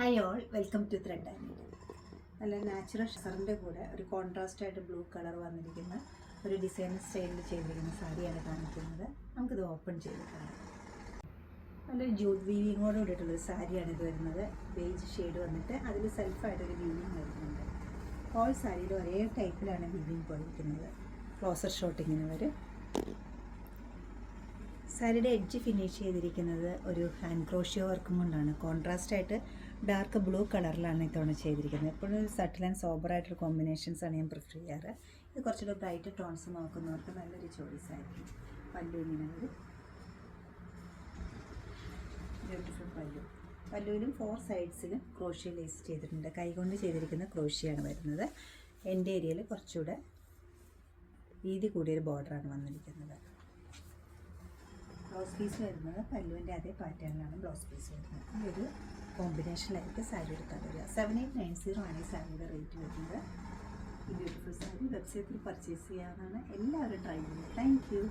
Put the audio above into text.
Hi all, welcome to thread and needle. നല്ല natural ഷറിൻ്റെ കൂടെ ഒരു കോൺട്രാസ്റ്റായിട്ട് ബ്ലൂ കളർ വന്നിരിക്കുന്ന ഒരു ഡിസൈൻ സ്റ്റൈലിൽ ചെയ്തിരിക്കുന്ന സാരിയാണ് കാണിക്കുന്നത്. നമുക്കിത് ഓപ്പൺ ചെയ്ത് കാണാം. നല്ലൊരു ജൂട്ട് വീവിങ്ങോട് കൂടിയിട്ടുള്ളൊരു സാരിയാണ് ഇത് വരുന്നത്. ബേജ് ഷെയ്ഡ് വന്നിട്ട് അതിൽ സെൽഫായിട്ടൊരു വീവിങ് വരുന്നുണ്ട്. ഓൾ സാരിയിൽ ഒരേ ടൈപ്പിലാണ് വീവിങ് പോയിരിക്കുന്നത്. ക്ലോസർ ഷോട്ടിങ്ങിന് വരും. സാരിയുടെ എഡ്ജ് ഫിനിഷ് ചെയ്തിരിക്കുന്നത് ഒരു ഹാൻഡ് ക്രോഷ്യോ വർക്കും കൊണ്ടാണ്. കോൺട്രാസ്റ്റായിട്ട് ഡാർക്ക് ബ്ലൂ കളറിലാണ് ഇത്തവണ ചെയ്തിരിക്കുന്നത്. എപ്പോഴും സട്ടിൽ ആൻഡ് സോബറായിട്ടൊരു കോമ്പിനേഷൻസാണ് ഞാൻ പ്രിഫർ ചെയ്യാറ്. ഇത് കുറച്ചുകൂടെ ബ്രൈറ്റ് ടോൺസ് നോക്കുന്നവർക്ക് നല്ലൊരു ചോയ്സ് ആയിരിക്കും. പല്ലു ഇങ്ങനെ വരും, ബ്യൂട്ടിഫുൾ പല്ലു. പല്ലുവിലും 4 സൈഡ്സിലും ക്രോഷ്യോ ലേസ് ചെയ്തിട്ടുണ്ട്. കൈകൊണ്ട് ചെയ്തിരിക്കുന്ന ക്രോഷ്യാണ് വരുന്നത്. എൻ്റെ ഏരിയയിൽ കുറച്ചുകൂടെ വീതി കൂടിയൊരു ബോർഡറാണ് വന്നിരിക്കുന്നത്. ബ്ലൗസ് പീസ് വരുന്നത് പല്ലുവിൻ്റെ അതേ പാറ്റേണിലാണ് ബ്ലൗസ് പീസ് വരുന്നത്. ഈ ഒരു കോമ്പിനേഷനിലായിരിക്കും സാരി എടുക്കാൻ വരിക. 7890 ആണ് ഈ സാരിയുടെ റേറ്റ് വരുന്നത്. ഈ ബ്യൂട്ടിഫുൾ സാരി വെബ്സൈറ്റിൽ പർച്ചേസ് ചെയ്യാവുന്നതാണ്. എല്ലാവരും ട്രൈ ചെയ്യുന്നത്. Thank you.